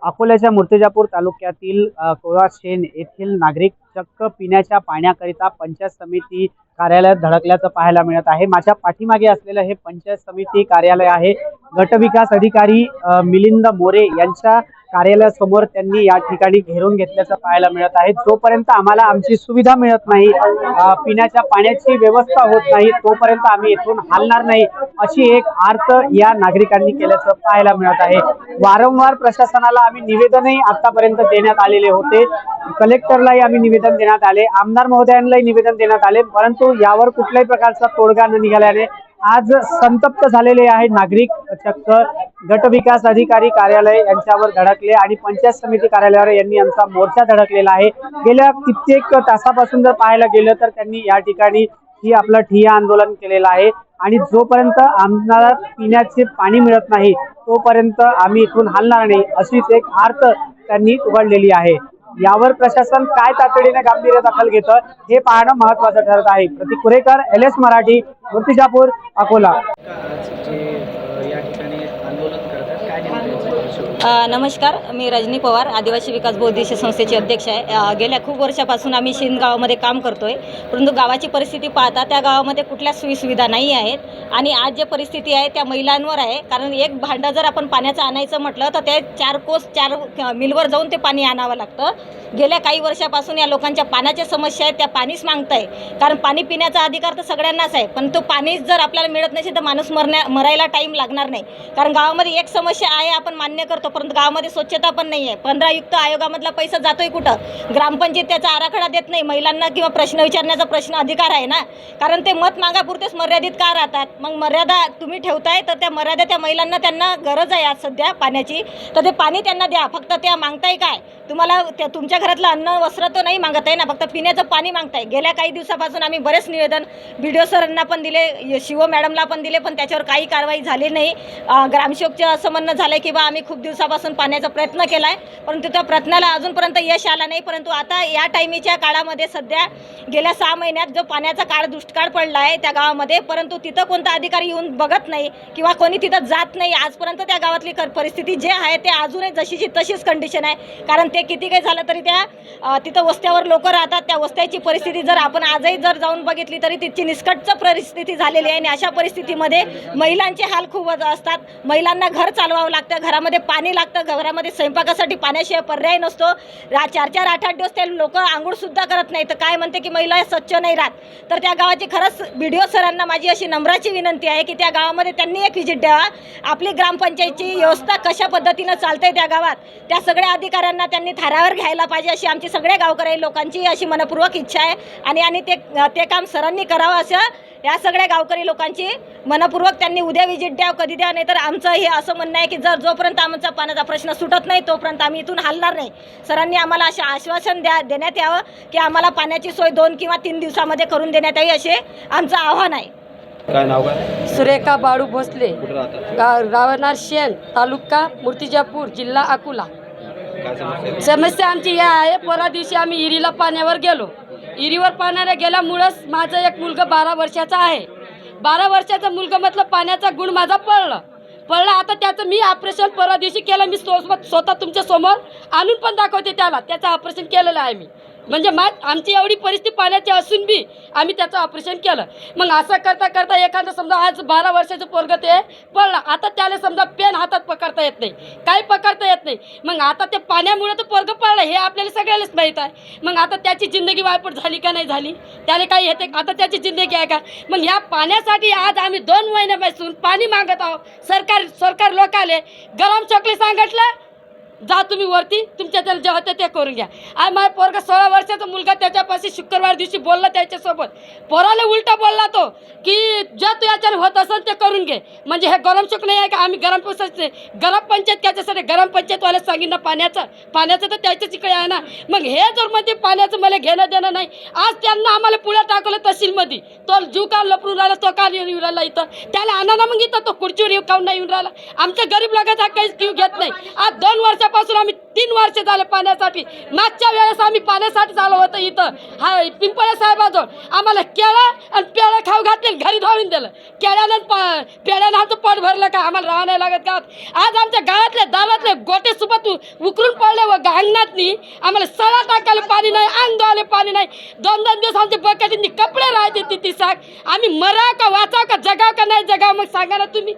अकोल्याच्या मूर्तिजापूर तालुक्यातील कोळाशेन येथील नागरिक चक्क पिण्याच्या पाण्याकरिता पंचायत समिती कार्यालयात धडकल्याचं पाहायला मिळत आहे। माझ्या पाठीमागे असलेलं हे पंचायत समिती कार्यालय आहे। गटविकास अधिकारी मिलिंद मोरे यांच्या कार्यालयासमोर त्यांनी या ठिकाणी घेरून घेतल्याचं पाहायला मिळत आहे। जोपर्यंत आम्हाला आमची सुविधा मिळत नाही, पिण्याच्या पाण्याची व्यवस्था होत नाही, तोपर्यंत आम्ही इथून हलणार नाही, अशी एक आर्त या नागरिकांनी केल्याचं पाहायला मिळत आहे। वारंवार प्रशासनाला आम्ही निवेदनही आतापर्यंत देण्यात आलेले होते। कलेक्टरलाही आम्ही निवेदन देण्यात आले, आमदार महोदयांनाही निवेदन देण्यात आले, परंतु यावर कुठल्याही प्रकारचा तोडगा न निघाल्याने आज संतप्त झालेले आहे नागरिक। चक्क गटविकास अधिकारी कार्यालय यांच्यावर धडकले आणि पंचायत समिती कार्यालयावर यांनी आमचा मोर्चा धडकलेला आहे। गेल्या कित्येक तासापासून जर पाहायला गेलं तर त्यांनी या ठिकाणी ही आपलं ठिय्या आंदोलन केलेलं आहे आणि जोपर्यंत आम्हाला पिण्याचे पाणी मिळत नाही तोपर्यंत आम्ही इथून हलणार नाही, अशीच एक आर्त त्यांनी उघडलेली आहे। यावर प्रशासन काय तातडीने गांभीर्य दखल घेतं हे पाहणं महत्त्वाचं ठरत आहे। प्रतीक कुरेकर, LS मराठी, मूर्तिजापूर, अकोला। नमस्कार, मी रजनी पवार, आदिवासी विकास बौद्धिक संस्थेचे अध्यक्ष आहे। गेल्या खूप वर्षापासून आम्ही शिंद गावामध्ये काम करतोय, परंतु गावाची परिस्थिती पाहता त्या गावामध्ये कुठल्या सोयीसुविधा नाही आहेत आणि आज जे परिस्थिती आहे त्या महिलांवर आहे। कारण एक भांडं जर आपण पाण्याचं आणायचं म्हटलं तर ते 4 मिलवर जाऊन ते पाणी आणावं लागतं। गेल्या काही वर्षापासून या लोकांच्या पाण्याच्या समस्या आहेत, त्या पाणीच मागताय। कारण पाणी पिण्याचा अधिकार तर सगळ्यांनाच आहे, पण तो पाणी जर आपल्याला मिळत नसेल तर माणूस मरायला टाईम लागणार नाही। कारण गावामध्ये एक समस्या आहे, आपण मान्य करतो, परंतु गावामध्ये स्वच्छता पण नाही आहे। 15 युक्त आयोगामधला पैसा जातोय कुठं? ग्रामपंचायत त्याचा आराखडा देत नाही। महिलांना किंवा प्रश्न विचारण्याचा प्रश्न अधिकार आहे ना, कारण ते मत मागापुरतेच मर्यादित का राहतात? मग मर्यादा तुम्ही ठेवताय तर त्या मर्यादा त्या महिलांना त्यांना गरज आहे आज सध्या पाण्याची, तर ते पाणी त्यांना द्या। फक्त त्या मागताय काय? तुम्हाला तुमच्या घरातलं अन्न वस्त्र तर नाही मागत आहे ना, फक्त पिण्याचं पाणी मागताय। गेल्या काही दिवसापासून आम्ही बरेच निवेदन BDO सरांना पण दिले, शिवो मॅडमला पण दिले, पण त्याच्यावर काही कारवाई झाली नाही। ग्रामसेवकचं असं म्हणणं झालं की बा आम्ही खूप दिवसापासून पाण्याचा प्रयत्न केला आहे, परंतु त्या प्रयत्नाला अजूनपर्यंत यश आला नाही। परंतु आता या टायमीच्या काळामध्ये सध्या गेल्या 6 महिन्यात जो पाण्याचा काळ दुष्काळ पडला आहे त्या गावामध्ये, परंतु तिथं कोणता अधिकारी येऊन बघत नाही किंवा कोणी तिथं जात नाही। आजपर्यंत त्या गावातली परिस्थिती जे आहे ते अजूनही जशीची तशीच कंडिशन आहे। कारण ते किती काही झालं तरी त्या तिथं वस्त्यावर लोक राहतात, त्या वस्त्याची परिस्थिती जर आपण आजही जर जाऊन बघितली तरी तिची निष्कटच परिस्थिती झालेली आहे। आणि अशा परिस्थितीमध्ये महिलांचे हाल खूप असतात। महिलांना घर चालवावं लागतं, घरामध्ये पाणी लागतं, घरामध्ये स्वयंपाकासाठी पाण्याशिवाय पर्याय नसतो। 4-4, 8-8 दिवस ते लोक आंघोळसुद्धा करत नाही, तर काय म्हणते की महिला स्वच्छ नाही राहत। तर त्या गावाची खरंच BDO सरांना माझी अशी नम्राची विनंती आहे की त्या गावामध्ये त्यांनी एक व्हिजिट द्यावा। आपली ग्रामपंचायतची व्यवस्था कशा पद्धतीनं चालते त्या गावात, त्या सगळ्या अधिकाऱ्यांना त्यांनी थारावर घ्यायला पाहिजे, अशी आमची सगळ्या गावकरी लोकांची अशी मनपूर्वक इच्छा आहे। आणि ते काम सरांनी करावं असं या सगळ्या गावकरी लोकांची मनपूर्वक त्यांनी उद्या व्हिजिट द्या, कधी द्या, नाही तर आमचं हे असं म्हणणं आहे की जोपर्यंत आमचा पाण्याचा प्रश्न सुटत नाही तोपर्यंत आम्ही इथून हलणार नाही। सरांनी आम्हाला असे आश्वासन देण्यात यावं की आम्हाला पाण्याची सोय 2 किंवा 3 दिवसामध्ये करून देण्यात यावी, असे आमचं आव्हान आहे। काय नाव काय? सुरेखा बाळू भोसले, कुठे राहतात? गावनार शेन, तालुका मूर्तिजापूर, जिल्हा अकोला। काय समस्या? समस्या आमची या आहे, परवा दिवशी आम्ही इरीला पाण्यावर गेलो। इरीवर पाण्याला गेल्यामुळंच माझं एक मुलगा 12 वर्षाचा आहे। 12 वर्षाचा मुलगा म्हटलं पाण्याचा गुण माझा पडला। आता त्याचं मी ऑपरेशन परवा दिवशी केलं। मी स्वतः तुमच्या समोर आणून पण दाखवते त्याला, त्याचं ऑपरेशन केलेलं आहे मी। म्हणजे आमची एवढी परिस्थिती पाण्याची असून बी आम्ही त्याचं ऑपरेशन केलं। मग असं करता करता एखादं समजा आज 12 वर्षाचं पोरगं ते पडलं, आता त्याला समजा पेन हातात पकडता येत नाही, काही पकडता येत नाही। मग आता ते पाण्यामुळे तर पोरगं पडलं हे आपल्याला सगळ्यालाच माहीत आहे। मग आता त्याची जिंदगी वायपट झाली का नाही झाली, त्याला काही येते आता त्याची जिंदगी आहे का? मग ह्या पाण्यासाठी आज आम्ही 2 महिन्यापासून पाणी मागत आहोत। सरकार लोकाले गरम चॉकलेट सांगितलं, जा तुम्ही वरती तुमच्या त्याला जे होते ते करून घ्या। आज माझा पोरगा 16 वर्षाचा मुलगा त्याच्यापाशी शुक्रवार दिवशी बोलला त्याच्यासोबत, पोराला उलटा बोलला तो की जे तू याच्यानं होत असेल ते करून घे। म्हणजे हे गरम चौक नाही आहे का? आम्ही गरम पंचायत त्याच्यासाठी गरम पंचायतवाल्या सांगितलं पाण्याचं तर त्याच्याच इकडे आहे ना। मग हे जर मध्ये पाण्याचं मला घेणं देणं नाही, आज त्यांना आम्हाला पुढे टाकलं तहसीलमध्ये, तो जीव का लपडून राहिला, तो का येऊन राहिला इथं, त्याला आणा ना मग इथं, तो खुर्चीवर येऊ काऊन नाही येऊन राहिला? आमच्या गरीब लोकांचा काहीच जीव घेत नाही। आज 2 वर्ष वर्षापासून आम्ही 3 वर्ष झाले पाण्यासाठी. मागच्या वेळेस आम्ही पाण्यासाठी आलो होतं इथं हा पिंपळे साहेबाजवळ. आम्हाला केळं आणि पेळं खाऊ घातले, घरी धावून दिलं. केळ्यानं पेळ्यानं आमचं पोट भरलं का, आम्हाला राहावं नाही लागत गावात. आज आमच्या गावातले दारातले गोटे सोबत उकरून पडले व अंगणातनी आम्हाला सळा टाकायला पाणी नाही, अंग धुवायला पाणी नाही. 2-2 दिवस आमच्या बकेटींनी कपडे राहायचे ती साग. आम्ही मराव का वाचाव का जगाव का नाही जगाव मग सांगा ना तुम्ही.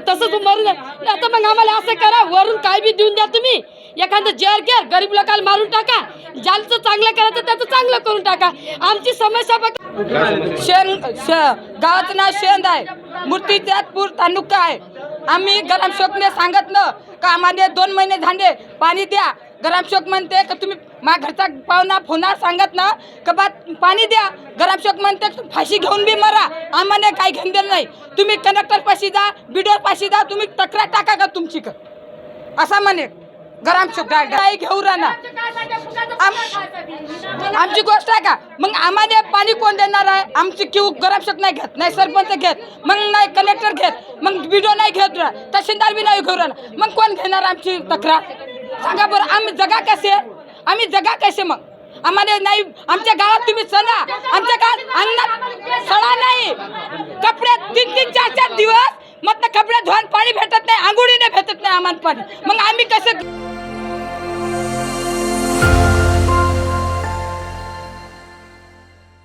तसंच मरून नाही तर मग आम्हाला असं करा, वरून काय बी देऊन द्या तुम्ही. एखादं जेअर घ्या, गरीब लोकांना मारून टाका. ज्याचं चांगलं करायचं त्याचं चांगलं करून टाका. आमची समस्या फक्त गावाचं नाव शेंद आहे, मूर्तिजातपूर तालुका आहे. आम्ही ग्रामसेवकने सांगितलं का आम्हाला 2 महिने झाले पाणी द्या. ग्रामसेवक म्हणते का तुम्ही माझ्या घरचा पाहुणा फोनावर सांगत ना का बा पाणी द्या. ग्रामसेवक म्हणते फाशी घेऊन बी मरा, आम्हाला काही घेऊन दिलं नाही. तुम्ही कलेक्टर पाशी जा, बीडीओ पाशी जा, तुम्ही तक्रार टाका का तुमची का असा म्हणे ग्रामसेवक. काही घेऊ राहणार आमची गोष्ट आहे का. मग आम्हाला पाणी कोण देणार आहे. आमची क्यू ग्रामसेवक नाही घेत, नाही सरपंच घेत, मग नाही कलेक्टर घेत, मग बीडीओ नाही घेत, तहसीलदार बी नाही घेऊ राहणार. मग कोण घेणार आमची तक्रार सांगा बरं. आम्ही जगा कसे मग आम्हाला नाही. आमच्या गावात तुम्ही चला, आमच्या गावात अंगणात सळा नाही, कपडे 3-3, 4-4 दिवस मग कपडे धुवायला पाणी भेटत नाही, आंघोळीने भेटत नाही आम्हाला पाणी. मग आम्ही कसं